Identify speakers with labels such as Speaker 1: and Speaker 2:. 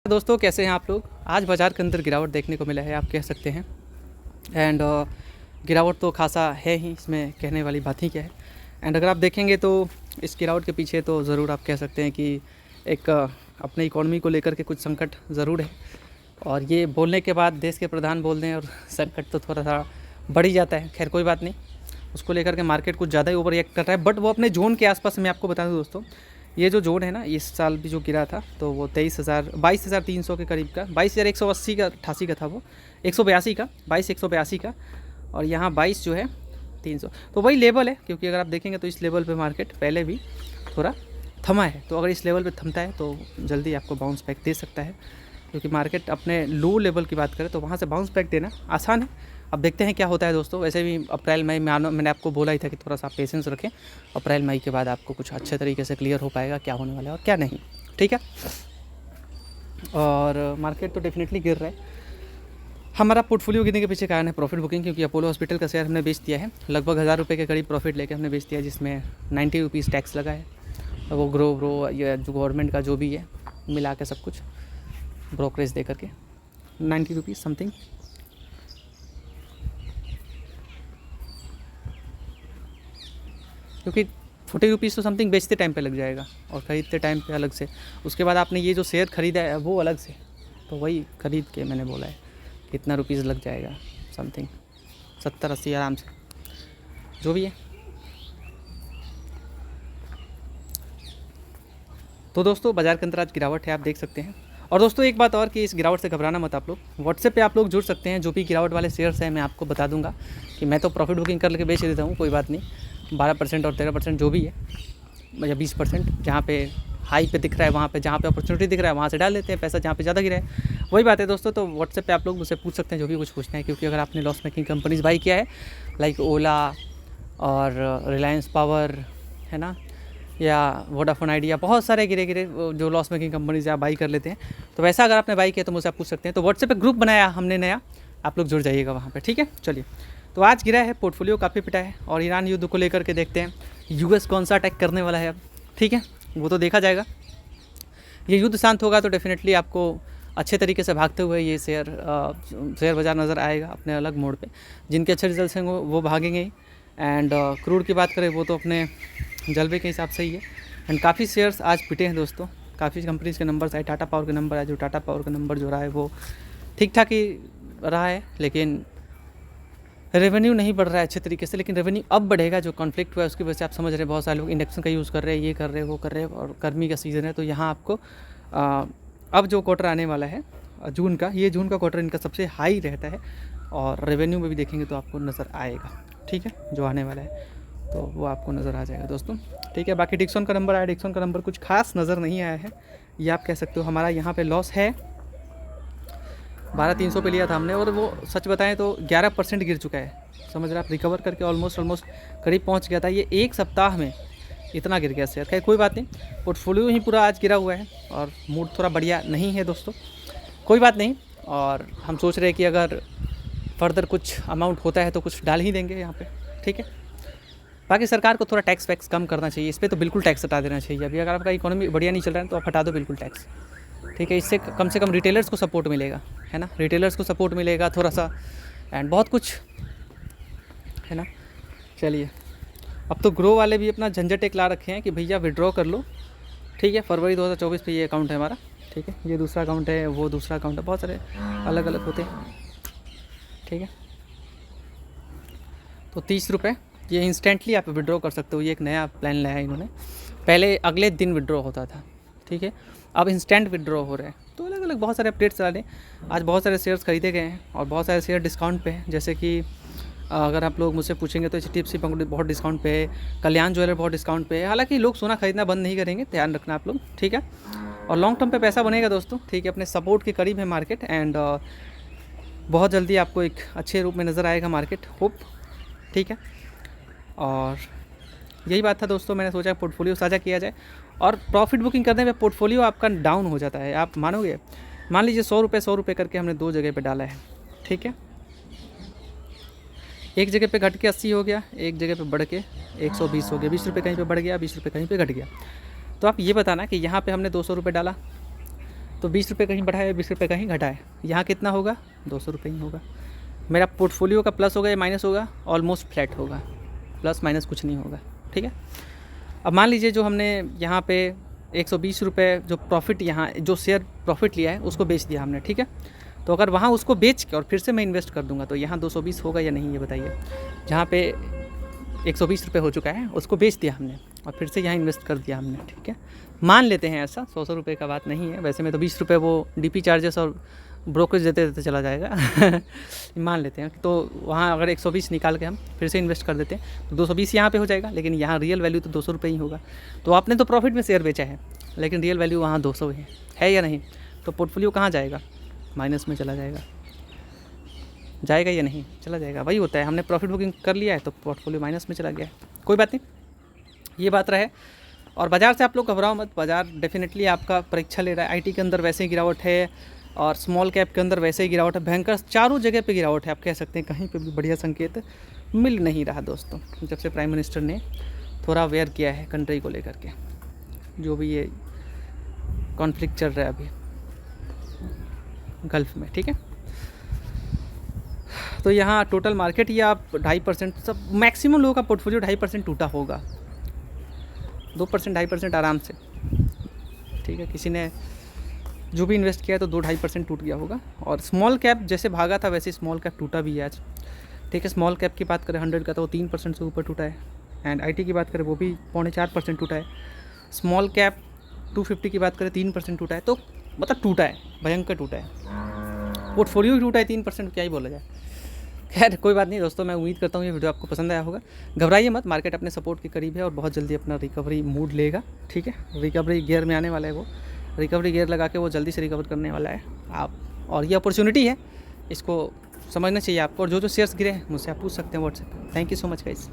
Speaker 1: दोस्तों कैसे हैं आप लोग। आज बाज़ार के अंदर गिरावट देखने को मिला है, आप कह सकते हैं। एंड गिरावट तो खासा है ही, इसमें कहने वाली बात ही क्या है। एंड अगर आप देखेंगे तो इस गिरावट के पीछे तो ज़रूर आप कह सकते हैं कि एक अपने इकोनॉमी को लेकर के कुछ संकट ज़रूर है। और ये बोलने के बाद देश के प्रधान बोल दें और संकट तो थोड़ा सा बढ़ ही जाता है। खैर कोई बात नहीं, उसको लेकर के मार्केट कुछ ज़्यादा ही ओवर रिएक्ट कर रहा है। बट वो अपने जोन के आसपास, मैं आपको बता दूं दोस्तों, ये जो जोन है ना, इस साल भी जो गिरा था तो वो 22,300 के करीब का, 22,180 का 88 का था, वो 182 का, 22,182 का। और यहाँ 22 जो है 300, तो वही लेवल है। क्योंकि अगर आप देखेंगे तो इस लेवल पे मार्केट पहले भी थोड़ा थमा है, तो अगर इस लेवल पे थमता है तो जल्दी आपको बाउंस बैक दे सकता है। क्योंकि मार्केट अपने लो लेवल की बात करें तो वहाँ से बाउंस बैक देना आसान है। अब देखते हैं क्या होता है दोस्तों। वैसे भी अप्रैल मई में मैंने आपको बोला ही था कि थोड़ा सा पेशेंस रखें। अप्रैल मई के बाद आपको कुछ अच्छे तरीके से क्लियर हो पाएगा क्या होने वाला है और क्या नहीं, ठीक है। और मार्केट तो डेफिनेटली गिर रहा है। हमारा पोर्टफोलियो गिरने के पीछे कारण है प्रॉफिट बुकिंग, क्योंकि अपोलो हॉस्पिटल का शेयर हमने बेच दिया है। लगभग 1000 रुपये के करीब प्रॉफिट लेके हमने बेच दिया, जिसमें 90 रुपीज़ टैक्स लगा है। वो ग्रो या जो गवर्नमेंट का जो भी है मिला के सब कुछ ब्रोकरेज दे करके 90 रुपीज़ समथिंग। क्योंकि 40 रुपीज़ तो समथिंग बेचते टाइम पे लग जाएगा और ख़रीदते टाइम पे अलग से। उसके बाद आपने ये जो शेयर ख़रीदा है वो अलग से, तो वही ख़रीद के मैंने बोला है कितना रुपीज़ लग जाएगा, समथिंग 70-80 आराम से, जो भी है। तो दोस्तों बाज़ार के अंदर आज गिरावट है, आप देख सकते हैं। और दोस्तों एक बात और कि इस गिरावट से घबराना मत आप लोग। व्हाट्सएप पे आप लोग जुड़ सकते हैं। जो भी गिरावट वाले शेयर्स हैं मैं आपको बता दूंगा कि मैं तो प्रॉफिट बुकिंग कर लेके बेच देता हूँ, कोई बात नहीं। 12% और 13% जो भी है, या 20%, जहाँ पे हाई पे दिख रहा है वहाँ पे, जहाँ पे अपॉर्चुनिटी दिख रहा है वहाँ से डाल देते हैं पैसा, जहाँ पे ज़्यादा गिरा है। वही बात है दोस्तों। तो व्हाट्सएप पे आप लोग मुझसे पूछ सकते हैं जो भी कुछ पूछना है। क्योंकि अगर आपने लॉस मेकिंग कंपनीज बाई किया है, लाइक ओला और रिलायंस पावर, है ना, या वोडाफोन आइडिया, बहुत सारे गिरे जो लॉस मेकिंग कंपनीज आप बाई कर लेते हैं, तो वैसा अगर आपने बाई किया तो मुझसे आप पूछ सकते हैं। तो व्हाट्सएप पे ग्रुप बनाया हमने नया, आप लोग जुड़ जाइएगा वहाँ पे, ठीक है। चलिए, तो आज गिरा है, पोर्टफोलियो काफ़ी पिटा है। और ईरान युद्ध को लेकर के देखते हैं यूएस कौन सा अटैक करने वाला है अब, ठीक है, वो तो देखा जाएगा। ये युद्ध शांत होगा तो डेफिनेटली आपको अच्छे तरीके से भागते हुए ये शेयर बाज़ार नज़र आएगा अपने अलग मोड पे। जिनके अच्छे रिजल्ट हैं वो भागेंगे ही। एंड क्रूड की बात करें वो तो अपने जलवे के हिसाब से ही है। एंड काफ़ी शेयर्स आज पिटे हैं दोस्तों, काफ़ी कंपनीज़ के नंबर्स आए। टाटा पावर के नंबर आए, जो टाटा पावर का नंबर जो रहा है वो ठीक ठाक ही रहा है, लेकिन रेवेन्यू नहीं बढ़ रहा है अच्छे तरीके से। लेकिन रेवेन्यू अब बढ़ेगा, जो कॉन्फ्लिक्ट हुआ है उसकी वजह से। आप समझ रहे हैं, बहुत सारे लोग इंडक्शन का यूज़ कर रहे हैं, ये कर रहे हैं, वो कर रहे हैं, और गर्मी का सीज़न है। तो यहाँ आपको अब जो क्वार्टर आने वाला है जून का, ये जून का क्वार्टर इनका सबसे हाई रहता है। और रेवेन्यू में भी देखेंगे तो आपको नज़र आएगा, ठीक है, जो आने वाला है तो वो आपको नज़र आ जाएगा दोस्तों, ठीक है। बाकी डिक्सन का नंबर आया, डिक्सन का नंबर कुछ खास नज़र नहीं आया है, ये आप कह सकते हो। हमारा यहाँ पे लॉस है 12,300 पे लिया था हमने, और वो सच बताएं तो 11% गिर चुका है, समझ रहे आप। रिकवर करके ऑलमोस्ट करीब पहुँच गया था। ये एक सप्ताह में इतना गिर गया शेयर। खैर कोई बात नहीं, पोर्टफोलियो ही पूरा आज गिरा हुआ है और मूड थोड़ा बढ़िया नहीं है दोस्तों, कोई बात नहीं। और हम सोच रहे हैं कि अगर फर्दर कुछ अमाउंट होता है तो कुछ डाल ही देंगे यहाँ पे, ठीक है। बाकी सरकार को थोड़ा टैक्स वैक्स कम करना चाहिए, इस पर तो बिल्कुल टैक्स हटा देना चाहिए। अभी अगर आपका इकोनॉमी बढ़िया नहीं चल रहा है तो आप हटा दो बिल्कुल टैक्स, ठीक है। इससे कम से कम रिटेलर्स को सपोर्ट मिलेगा, है ना, रिटेलर्स को सपोर्ट मिलेगा थोड़ा सा, एंड बहुत कुछ है ना। चलिए, अब तो ग्रो वाले भी अपना झंझट एक ला रखे हैं कि भैया विड्रॉ कर लो, ठीक है। फरवरी 2024 पे ये अकाउंट है हमारा, ठीक है। ये दूसरा अकाउंट है, वो दूसरा अकाउंट है, बहुत सारे अलग अलग होते हैं, ठीक है। तो 30 रुपये ये इंस्टेंटली आप विड्रॉ कर सकते हो। ये एक नया प्लान लाया है इन्होंने, पहले अगले दिन विड्रॉ होता था, ठीक है, अब इंस्टेंट विड्रॉ हो रहा है। तो अलग अलग बहुत सारे अपडेट्स आ रहे हैं। आज बहुत सारे शेयर्स खरीदे गए हैं और बहुत सारे शेयर डिस्काउंट पे हैं। जैसे कि अगर आप लोग मुझसे पूछेंगे तो HDFC बैंक बहुत डिस्काउंट पे है, कल्याण ज्वेलर बहुत डिस्काउंट पे है। हालांकि लोग सोना खरीदना बंद नहीं करेंगे, ध्यान रखना आप लोग, ठीक है। और लॉन्ग टर्म पे पैसा बनेगा दोस्तों, ठीक है। अपने सपोर्ट के करीब है मार्केट, एंड बहुत जल्दी आपको एक अच्छे रूप में नज़र आएगा मार्केट, होप, ठीक है। और यही बात था दोस्तों, मैंने सोचा पोर्टफोलियो साझा किया जाए। और प्रॉफिट बुकिंग करने में पोर्टफोलियो आपका डाउन हो जाता है, आप मानोगे। मान लीजिए 100 रुपये करके हमने 2 जगह पे डाला है, ठीक है। एक जगह पे घट के 80 हो गया, एक जगह पे बढ़ के 120 हो गया, 20 रुपये कहीं पे बढ़ गया, 20 रुपये कहीं पे घट गया। तो आप ये बताना कि यहाँ पे हमने 200 रुपये डाला, तो 20 रुपये कहीं बढ़ा है, 20 रुपये कहीं घटा है। यहाँ कितना होगा, 200 रुपये ही होगा। मेरा पोर्टफोलियो का प्लस होगा या माइनस होगा, ऑलमोस्ट फ्लैट होगा, प्लस माइनस कुछ नहीं होगा। ठीक है, अब मान लीजिए जो हमने यहाँ पे 120 रुपये जो प्रॉफिट, यहाँ जो शेयर प्रॉफिट लिया है उसको बेच दिया हमने। ठीक है, तो अगर वहाँ उसको बेच के और फिर से मैं इन्वेस्ट कर दूंगा तो यहाँ 220 होगा या नहीं, ये बताइए। जहाँ पे 120 रुपये हो चुका है उसको बेच दिया हमने और फिर से यहाँ इन्वेस्ट कर दिया हमने। ठीक है, मान लेते हैं ऐसा, 100 रुपये का बात नहीं है, वैसे में तो 20 रुपये वो डीपी चार्जेस और ब्रोकरेज देते देते चला जाएगा मान लेते हैं तो वहाँ अगर 120 निकाल के हम फिर से इन्वेस्ट कर देते हैं तो 220 यहाँ पे हो जाएगा, लेकिन यहाँ रियल वैल्यू तो 200 रुपये ही होगा। तो आपने तो प्रॉफिट में शेयर बेचा है, लेकिन रियल वैल्यू वहाँ 200 है या नहीं? तो पोर्टफोलियो कहाँ जाएगा, माइनस में चला जाएगा। जाएगा या नहीं, चला जाएगा। वही होता है, हमने प्रॉफिट बुकिंग कर लिया है तो पोर्टफोलियो माइनस में चला गया है। कोई बात नहीं, ये बात रहे। और बाज़ार से आप लोग घबराओ मत, बाज़ार डेफिनेटली आपका परीक्षा ले रहा है। आईटी के अंदर वैसे ही गिरावट है और स्मॉल कैप के अंदर वैसे ही गिरावट है, भयंकर चारों जगह पे गिरावट है। आप कह सकते हैं कहीं पे भी बढ़िया संकेत मिल नहीं रहा दोस्तों, जब से प्राइम मिनिस्टर ने थोड़ा अवेयर किया है कंट्री को लेकर के, जो भी ये कॉन्फ्लिक्ट चल रहा है अभी गल्फ़ में। ठीक है, तो यहाँ टोटल मार्केट ये आप 2.5%, सब मैक्सिमम लोगों का पोर्टफोलियो 2.5% टूटा होगा, 2% 2.5% आराम से। ठीक है, किसी ने जो भी इन्वेस्ट किया है तो 2-2.5% टूट गया होगा। और स्मॉल कैप जैसे भागा था वैसे स्मॉल कैप टूटा भी है आज। ठीक है, स्मॉल कैप की बात करें 100 का तो वो 3% से ऊपर टूटा है। एंड आईटी की बात करें वो भी 3.25% टूटा है। स्मॉल कैप 250 की बात करें 3% टूटा है। तो मतलब टूटा है, भयंकर टूटा है। पोर्टफोलियो भी टूटा है 3%, क्या ही बोला जाए। खैर कोई बात नहीं दोस्तों, मैं उम्मीद करता हूँ ये वीडियो आपको पसंद आया होगा। घबराइए मत, मार्केट अपने सपोर्ट के करीब है और बहुत जल्दी अपना रिकवरी मूड लेगा। ठीक है, रिकवरी गियर में आने वाला है, वो रिकवरी गियर लगा के वो जल्दी से रिकवर करने वाला है आप। और ये अपॉर्चुनिटी है, इसको समझना चाहिए आपको। और जो शेयर्स गिरे हैं मुझसे आप पूछ सकते हैं व्हाट्सएप पर। Thank you so much guys.